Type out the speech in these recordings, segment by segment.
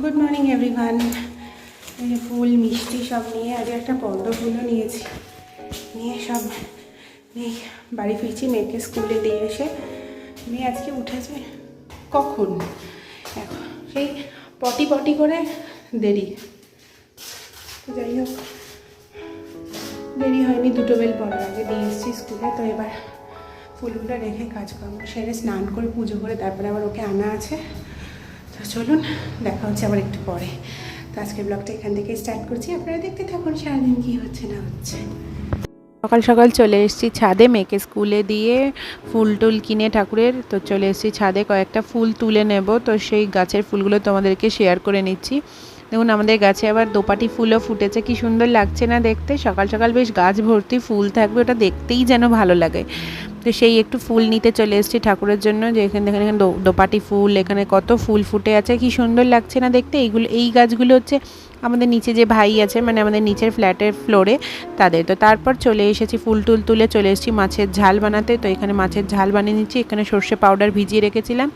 Good morning everyone. ফুল মিষ্টি সব নিয়ে আজ একটা পদ্ম ফুলও নিয়েছি, নিয়ে সব মেয়ে বাড়ি ফিরছি। মেয়েকে স্কুলে দিয়ে এসে মেয়ে আজকে উঠেছে কখন, এখন সেই পটি করে দেরি। তো যাই হোক, দেরি হয়নি, 2টো বেল পড়ার আগে দিয়ে এসেছি স্কুলে। তো এবার ফুলগুলো রেখে কাজকর্ম সেরে স্নান করে পুজো করে তারপরে আবার ওকে আনা আছে। তো চলুন, দেখা হচ্ছে আবার একটু পরে। তো আজকের ব্লগটা এখান থেকে স্টার্ট করছি, আপনারা দেখতে থাকুন সারাদিন কী হচ্ছে না হচ্ছে। সকাল সকাল চলে এসেছি ছাদে, মেয়েকে স্কুলে দিয়ে ফুল টুল কিনে ঠাকুরের। তো চলে এসেছি ছাদে, কয়েকটা ফুল তুলে নেব। তো সেই গাছের ফুলগুলো তোমাদেরকে শেয়ার করে নিচ্ছি। দেখুন আমাদের গাছে আবার দোপাটি ফুলও ফুটেছে, কি সুন্দর লাগছে না দেখতে। সকাল সকাল বেশ গাছ ভর্তি ফুল থাকবে, ওটা দেখতেই যেন ভালো লাগে। তো সেই একটু ফুল নিতে চলে এসেছি ঠাকুরের জন্য, যে এখানে দেখেন এখানে দোপাটি ফুল, এখানে কত ফুল ফুটে আছে, কি সুন্দর লাগছে না দেখতে। এই গাছগুলো হচ্ছে আমাদের নিচে যে ভাই আছে, মানে আমাদের নিচের ফ্ল্যাটের ফ্লোরে তাদের। তো তারপর চলে এসেছি ফুল টুল তুলে চলে এসেছি মাছের ঝাল বানাতে। তো এখানে মাছের ঝাল বানিয়ে নিচ্ছি। এখানে সর্ষে পাউডার ভিজিয়ে রেখেছিলাম,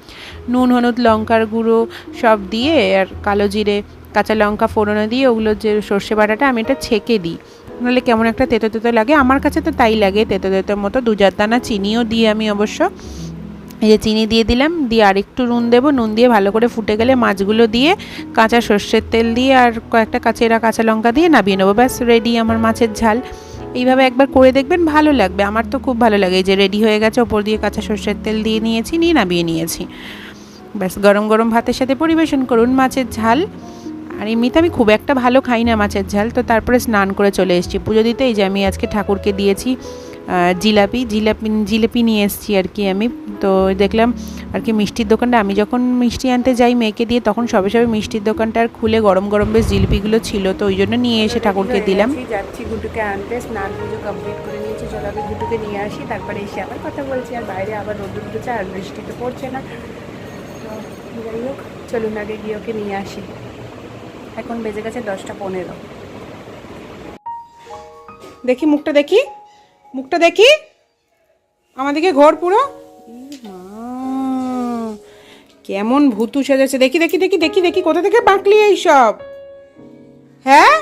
নুন হলুদ লঙ্কার গুঁড়ো সব দিয়ে, আর কালো জিরে কাঁচা লঙ্কা ফোড়নে দিয়ে ওগুলো যে সর্ষে বাটাটা আমি এটা ছেঁকে দিই, নাহলে কেমন একটা তেতো তেতো লাগে। আমার কাছে তো তাই লাগে, তেতো তেতোর মতো। 2-4 দানা চিনিও দিই আমি অবশ্য। এই যে চিনি দিয়ে দিলাম, দিয়ে আর একটু নুন দেবো। নুন দিয়ে ভালো করে ফুটে গেলে মাছগুলো দিয়ে কাঁচা সর্ষের তেল দিয়ে আর কয়েকটা কাঁচা লঙ্কা দিয়ে নামিয়ে নেবো। ব্যাস রেডি আমার মাছের ঝাল। এইভাবে একবার করে দেখবেন, ভালো লাগবে। আমার তো খুব ভালো লাগে। এই যে রেডি হয়ে গেছে, ওপর দিয়ে কাঁচা সর্ষের তেল দিয়ে নিয়েছি, নিয়ে নামিয়ে নিয়েছি। ব্যাস গরম গরম ভাতের সাথে পরিবেশন করুন মাছের ঝাল। আর এমনিতে আমি খুব একটা ভালো খাই না মাছের ঝাল। তো তারপরে স্নান করে চলে এসেছি পুজো দিতে। এই যে আমি আজকে ঠাকুরকে দিয়েছি জিলাপি নিয়ে এসেছি আর কি আমি। তো দেখলাম আর কি মিষ্টির দোকানটা, আমি যখন মিষ্টি আনতে যাই মেয়েকে দিয়ে, তখন সবে সবে মিষ্টির দোকানটা আর খুলে গরম গরম বেশ জিলিপিগুলো ছিল। তো ওই জন্য নিয়ে এসে ঠাকুরকে দিলাম। যাচ্ছি গুটুকে আনতে, স্নান পুজো কমপ্লিট করে নিয়েছি। চলো আগে গুটুকে নিয়ে আসি, তারপরে এসে আবার কথা বলছি। আর বাইরে আবার রোদ্দুর উঠেছে, আর বৃষ্টি তো পড়ছে না। তো যাই হোক, চলুন আগে গিয়ে ওকে নিয়ে আসি। এখন বেজে গেছে 10টা 15। দেখি মুখটা, দেখি আমাদেরকে ঘর পুরো কেমন ভূতু সেজেছে। দেখি কোথা থেকে বাঁকলি এইসব, হ্যাঁ?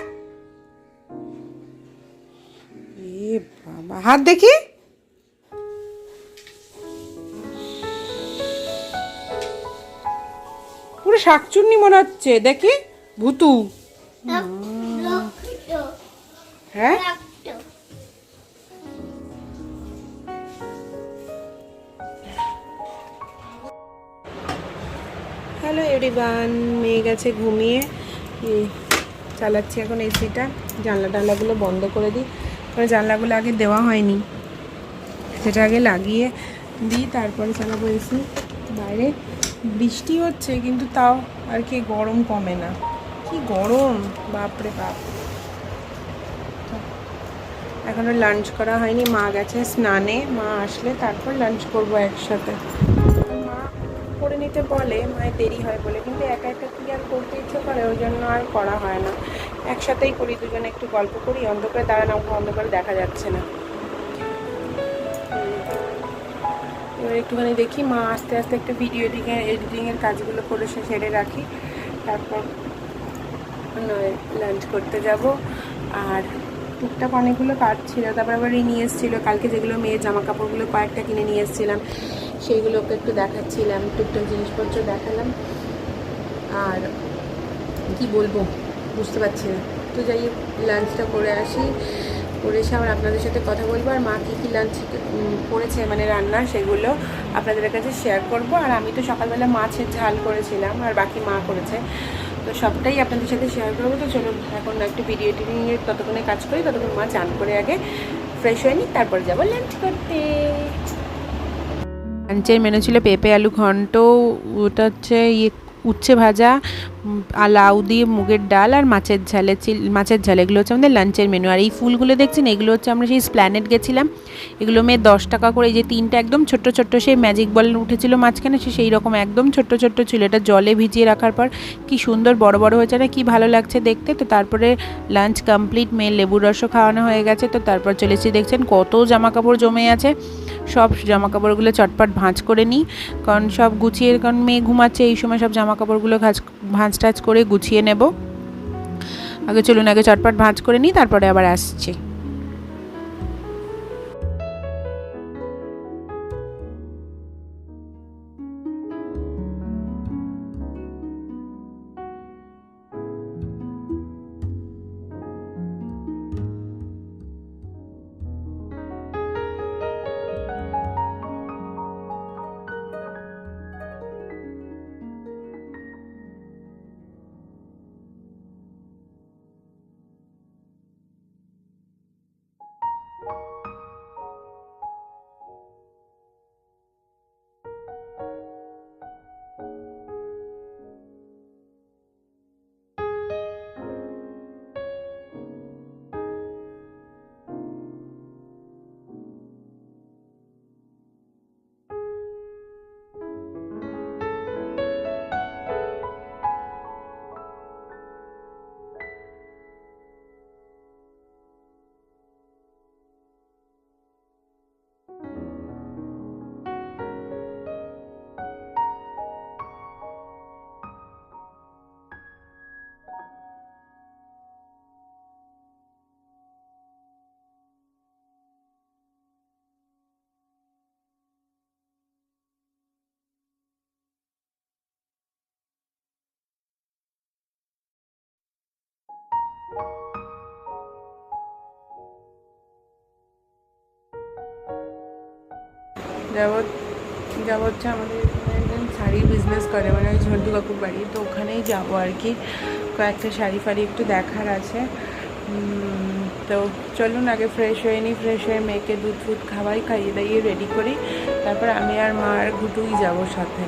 এ বাবা, হাত দেখি। পুরো শাকচুন্নি মনে হচ্ছে, দেখি ভূতু। হ্যাঁ, হ্যালো এভরিওয়ান। মেয়ে গেছে ঘুমিয়ে, চালাচ্ছি এখন এসিটা। জানলাগুলো বন্ধ করে দিই, কারণ জানলাগুলো আগে দেওয়া হয়নি, সেটা আগে লাগিয়ে দিই তারপরে চালাবো এসি। বাইরে বৃষ্টি হচ্ছে, কিন্তু তাও আর কি গরম কমে না। কি গরম, বাপরে বাপ। এখনো লাঞ্চ করা হয়নি, মা গেছে স্নানে। মা আসলে তারপর লাঞ্চ করবো একসাথে। মা করে নিতে বলে, মায়ের দেরি হয় বলে, কিন্তু একা একা কি আর করতে ইচ্ছে করে, ওই জন্য আর করা হয় না। একসাথেই করি, দুজনে একটু গল্প করি। অন্ধকারে দাঁড়ানো, অন্ধকারে দেখা যাচ্ছে না। এবার একটুখানি দেখি, মা আস্তে আস্তে একটা ভিডিও এডিটিংয়ের কাজগুলো করে সেরে রাখি, তারপর লাঞ্চ করতে যাব। আর টুকটাক অনেকগুলো কাজ ছিল, তারপর আবার নিয়ে এসেছিলো কালকে, যেগুলো মেয়ের জামা কাপড়গুলো কয়েকটা কিনে নিয়ে এসেছিলাম, সেইগুলোকে একটু দেখাচ্ছিলাম, টুকটাক জিনিসপত্র দেখালাম। আর কি বলবো বুঝতে পারছি না। তো যাই হোক, লাঞ্চটা করে আসি, করে এসে আবার আপনাদের সাথে কথা বলবো। আর মা কী লাঞ্চ করেছে, মানে রান্না, সেগুলো আপনাদের কাছে শেয়ার করব। আর আমি তো সকালবেলা মাছের ঝাল করেছিলাম, আর বাকি মা করেছে, তো সবটাই আপনাদের সাথে শেয়ার করবো। তো চলুন এখন একটু ভিডিও এডিটিংয়ের ততক্ষণে কাজ করি, ততক্ষণ মা চান করে আগে ফ্রেশ হয়নি, তারপরে যাবো লাঞ্চ করতে। লাঞ্চের মেনু ছিল পেঁপে আলু ঘন্ট, ওটা হচ্ছে উচ্ছে ভাজা, আর লাউ দিয়ে মুগের ডাল, আর মাছের ঝাল। এগুলো হচ্ছে আমাদের লাঞ্চের মেনু। আর এই ফুলগুলো দেখছেন, এগুলো হচ্ছে আমরা সেই স্প্ল্যানেট গেছিলাম, এগুলো মেয়ে 10 টাকা করে। এই যে 3টা একদম ছোট্ট সেই ম্যাজিক বল উঠেছিল মাঝখানে, সেই রকম একদম ছোট্ট ছিল। এটা জলে ভিজিয়ে রাখার পর কি সুন্দর বড় বড় হয়েছে না, কি ভালো লাগছে দেখতে। তো তারপরে লাঞ্চ কমপ্লিট, মেয়ের লেবুর রসও খাওয়ানো হয়ে গেছে। তো তারপর চলেছি, দেখছেন কত জামা কাপড় জমে আছে। সব জামা কাপড়গুলো চটপট ভাঁজ করে নিই, কারণ সব গুছিয়ে, কারণ মেয়ে ঘুমাচ্ছে এই সময় সব জামা কাপড়গুলো ভাঁজ টাজ করে গুছিয়ে নেব। আগে চলুন আগে চটপট ভাঁজ করে নিই, তারপরে আবার আসছি। যাব হচ্ছে আমাদের একজন শাড়ি বিজনেস করে, মানে ওই ঝন্টু কাকুর বাড়ি, তো ওখানেই যাবো আর কি। কয়েকটা শাড়ি ফাড়ি একটু দেখার আছে। তো চলুন আগে ফ্রেশ হয়ে নিই, ফ্রেশ হয়ে মেয়েকে দুধ ফুদ খাইয়ে দাইয়ে রেডি করি, তারপর আমি আর মা আর ঘুটুই যাবো সাথে।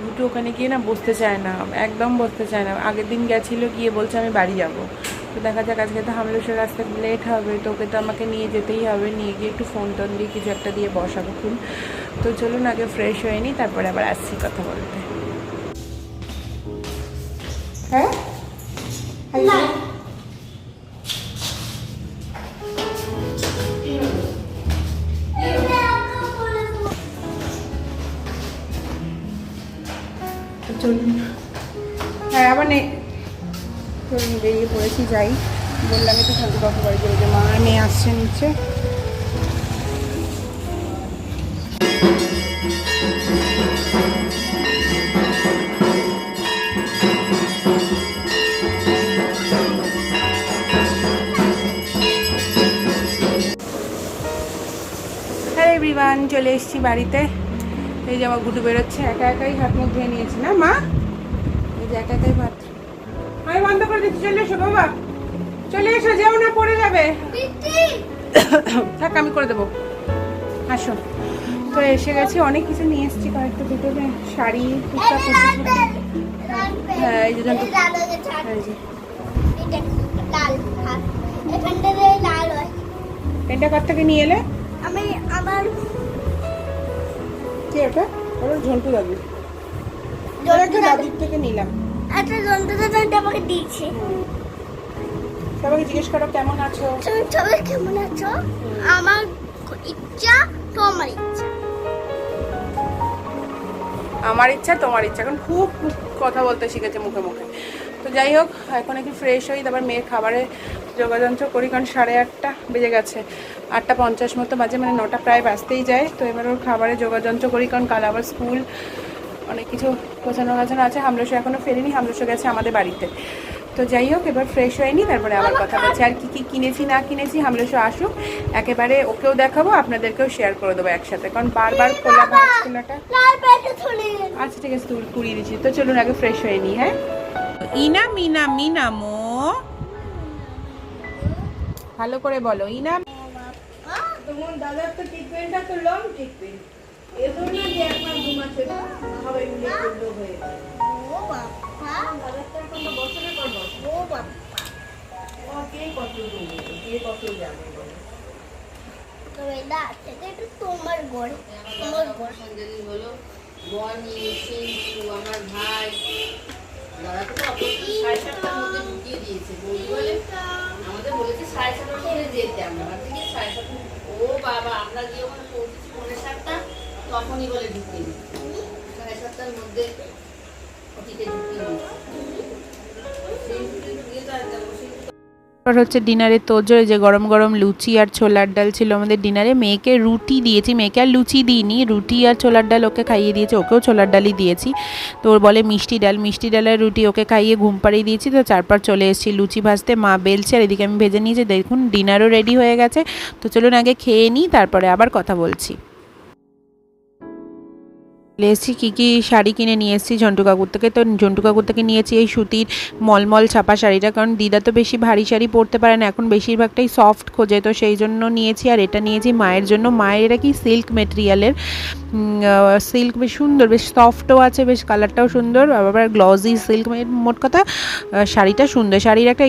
ঘুটু ওখানে গিয়ে না বসতে চায় না, একদম বসতে চায় না। আগের দিন গেছিলো, গিয়ে বলছে আমি বাড়ি যাব। তো দেখা যাক, আজকে তো হামলেশ্বর রাস্তায় লেট হবে, তো ওকে তো আমাকে নিয়ে যেতেই হবে। নিয়ে গিয়ে একটু ফোন টোন দিয়ে কিছু একটা দিয়ে বসাবো খুন। তো চলুন আগে ফ্রেশ হয়ে নিই, তারপরে আবার আসছি কথা বলতে। হ্যাঁ চলুন, হ্যাঁ আবার নেই, চলুন বেরিয়ে পড়েছি, যাই। বললাম একটু ঝন্টু কাকুর বাড়ি যাবো, যে মা মেয়ে আসছে নিচে। হ্যাঁ এভরিওয়ান, চলে এসেছি বাড়িতে। এই যে আমার গুটু বেরোচ্ছে, একা একাই হাত মুখ ধুয়ে নিয়েছি না মা, এই যে একা একাই ভাত। আমি বন্ধ করে দিচ্ছি, চলে এসো বাবা, চলে এসো, যেও না পড়ে যাবে। থাক আমি করে দেবো, আসো। তো এসে গেছি, অনেক কিছু নিয়ে এসেছি, কয়েকটা দুটো শাড়ি, কুর্তা, হ্যাঁ এই যে পেনটা কার থেকে নিয়ে এলে? আমি আমার কি ওটা? ওটা ঝন্টু দাদু, দাদুর থেকে নিলাম। একটা ঝন্টু দাদু আমাকে দিয়েছে। সবাইকে জিজ্ঞেস করো কেমন আছো, সবাই কেমন আছো? আমার ইচ্ছা তোমার ইচ্ছা, আমার ইচ্ছা তোমার ইচ্ছা। এখন খুব কথা বলতে শিখেছে মুখে মুখে। তো যাই হোক, এখন একটু ফ্রেশ হই, তারপর মেয়ের খাবারে যোগাযন্ত্র করি, কারণ 8:30 বেজে গেছে, 8:50 মতো বাজে, মানে 9টা প্রায় বাজতেই যায়। তো এবার ওর খাবারে যোগাযন্ত্র করি, কারণ কাল আবার স্কুল, অনেক কিছু গোছানো আছে। হামলেশ্বর এখনও ফেরিনি, হামলেশ্বর গেছে আমাদের বাড়িতে। তো যাই হোক, এবার ফ্রেশ হয়ে নিই, তারপরে আবার কথা বলছি। আর কি কি কিনেছি না কিনেছি হামলেশ্বর আসুক, একেবারে ওকেও দেখাবো, আপনাদেরকেও শেয়ার করে দেবো একসাথে, কারণ বারবার খোলা ভাঁজ খোলাটা। আচ্ছা ঠিক আছে, তুই কুড়িয়ে দিচ্ছি। তো চলুন আগে ফ্রেশ হয়ে নিই। হ্যাঁ ইনা মিনা মিনামো, ভালো করে বলো ইনা। তোমার দাদার তো ট্রিটমেন্টটা তো লং ট্রিটমেন্ট, এতো না যে একবার ঘুমাচ্ছে, সবাই মিলে করলো হয়ে। ও বাবা, দাদারটা এখন তো বছরের পর বছর। ও বাবা, ও কে কত দূর, কে কত যাবে বলো। তবে না থেকে একটু তোমার ঘর, তোমার ঘর সঞ্জলি হলো বনি, সিন্ধু, আমার ভাই, দাদা তো 7:30টার মধ্যে ঢুকিয়ে দিয়েছে। বলি বলে আমাদের বলেছে 7:30টার মধ্যে যেতে, আমরা থেকে 7:30। ও বাবা, আমরা গিয়ে ওখানে পৌঁছেছি 7:45, তখনই বলে ঢুকিয়ে দিই 7:30টার মধ্যে টিকে তারপর হচ্ছে ডিনারের তোজোর, যে গরম গরম লুচি আর ছোলার ডাল ছিল আমাদের ডিনারে। মেয়েকে রুটি দিয়েছি, মেয়েকে আর লুচি দিইনি, রুটি আর ছোলার ডাল ওকে খাইয়ে দিয়েছি, ওকেও ছোলার ডালই দিয়েছি। তো ওর বলে মিষ্টি ডালের রুটি, ওকে খাইয়ে ঘুম পাড়িয়ে দিয়েছি। তো তারপর চলে এসেছি লুচি ভাজতে, মা বেলছে আর এদিকে আমি ভেজে নিয়েছি। দেখুন ডিনারও রেডি হয়ে গেছে। তো চলুন আগে খেয়ে নিই, তারপরে আবার কথা বলছি। এসেছি কী শাড়ি কিনে নিয়ে এসেছি ঝন্টু কাকুর থেকে। তো ঝন্টু কাকুর থেকে নিয়েছি এই সুতির মলমল ছাপা শাড়িটা, কারণ দিদা তো বেশি ভারী শাড়ি পরতে পারে না, এখন বেশিরভাগটাই সফট খোঁজে, তো সেই জন্য নিয়েছি। আর এটা নিয়েছি মায়ের জন্য। মায়ের এটা কি সিল্ক মেটেরিয়ালের, সিল্ক বেশ সুন্দর, বেশ সফটও আছে, বেশ কালারটাও সুন্দর, আবার গ্লজি সিল্ক। মোট কথা শাড়িটা সুন্দর।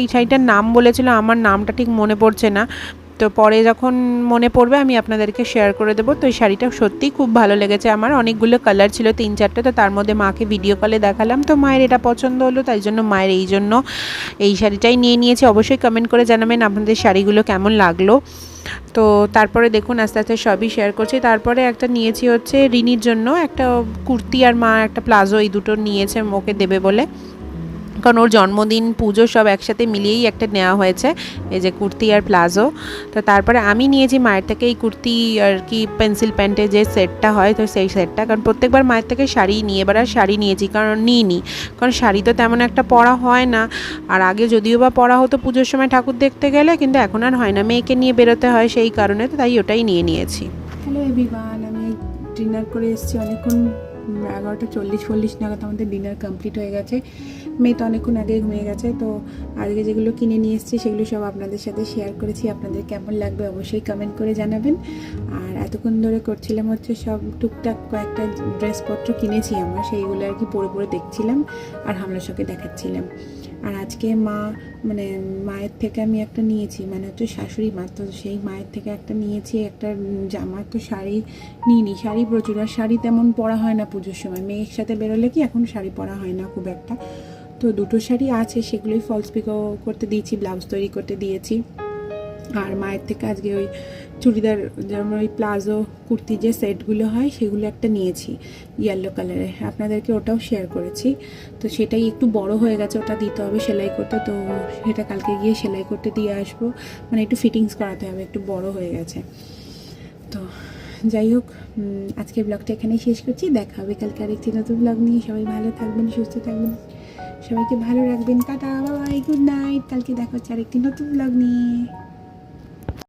এই শাড়িটার নাম বলেছিল, আমার নামটা ঠিক মনে পড়ছে না, তো পরে যখন মনে পড়বে আমি আপনাদেরকে শেয়ার করে দেবো। তো এই শাড়িটা সত্যিই খুব ভালো লেগেছে আমার। অনেকগুলো কালার ছিল, 3-4টে, তো তার মধ্যে মাকে ভিডিও কলে দেখালাম, তো মায়ের এটা পছন্দ হলো, তাই জন্য মায়ের এই শাড়িটাই নিয়ে নিয়েছি। অবশ্যই কমেন্ট করে জানাবেন আপনাদের শাড়িগুলো কেমন লাগলো। তো তারপরে দেখুন আস্তে আস্তে সবই শেয়ার করছি। তারপরে একটা নিয়েছি হচ্ছে রিনির জন্য একটা কুর্তি, আর মা একটা প্লাজো, এই দুটো নিয়েছে ওকে দেবে বলে, কারণ ওর জন্মদিন পুজো সব একসাথে মিলিয়েই একটা নেওয়া হয়েছে, এই যে কুর্তি আর প্লাজো। তো তারপরে আমি নিয়েছি মায়ের থেকে এই কুর্তি আর কি পেন্সিল প্যান্টের যে সেটটা হয়, তো সেই সেটটা, কারণ প্রত্যেকবার মায়ের থেকে শাড়ি নিয়ে, এবার আর শাড়ি নিয়েছি, কারণ শাড়ি তো তেমন একটা পরা হয় না। আর আগে যদিও বা পরা হতো পুজোর সময় ঠাকুর দেখতে গেলে, কিন্তু এখন আর হয় না, মেয়েকে নিয়ে বেরোতে হয় সেই কারণে, তো তাই ওটাই নিয়ে নিয়েছি। হ্যালো এভরিওয়ান, আমি ডিনার করে এসেছি অনেকক্ষণ, 11:40 নাগাদ আমাদের ডিনার কমপ্লিট হয়ে গেছে। মেয়ে তো অনেকক্ষণ আগে ঘুমিয়ে গেছে। তো আজকে যেগুলো কিনে নিয়ে এসেছি সেগুলো সব আপনাদের সাথে শেয়ার করেছি। আপনাদের কেমন লাগবে অবশ্যই কমেন্ট করে জানাবেন। আর এতক্ষণ ধরে করছিলাম হচ্ছে সব টুকটাক কয়েকটা ড্রেসপত্র কিনেছি আমার, সেইগুলো আর কি পরে পরে দেখছিলাম আর হামলাশোকে দেখাচ্ছিলাম। আর আজকে মায়ের থেকে আমি একটা নিয়েছি, মানে হচ্ছে শাশুড়ি মা, তো সেই মায়ের থেকে একটা নিয়েছি একটা জামা। তো শাড়ি নিইনি, শাড়ি প্রচুর, আর শাড়ি তেমন পরা হয় না পুজোর সময়, মেয়ের সাথে বেরোলে কি এখন শাড়ি পরা হয় না খুব একটা। তো দুটো শাড়ি আছে, সেগুলোই ফলস পিকো করতে দিয়েছি, ব্লাউজ তৈরি করতে দিয়েছি। আর মায়ের থেকে আজকে ওই চুড়িদার, যেমন ওই প্লাজো কুর্তি যে সেটগুলো হয় সেগুলো একটা নিয়েছি ইয়েলো কালারের, আপনাদেরকে ওটাও শেয়ার করেছি। তো সেটাই একটু বড় হয়ে গেছে, ওটা দিতে হবে সেলাই করতে, তো সেটা কালকে গিয়ে সেলাই করতে দিয়ে আসবো, মানে একটু ফিটিংস করাতে হবে, একটু বড় হয়ে গেছে। তো যাই হোক, আজকে ব্লগটা এখানেই শেষ করছি, দেখা হবে কালকে আরেকটি নতুন ব্লগ নিয়ে। সবাই ভালো থাকবেন, সুস্থ থাকবেন, সবাইকে ভালো রাখবেন, tata, bye bye, good night. কালকে দেখা হচ্ছে আরেকটি নতুন ব্লগ নিয়ে।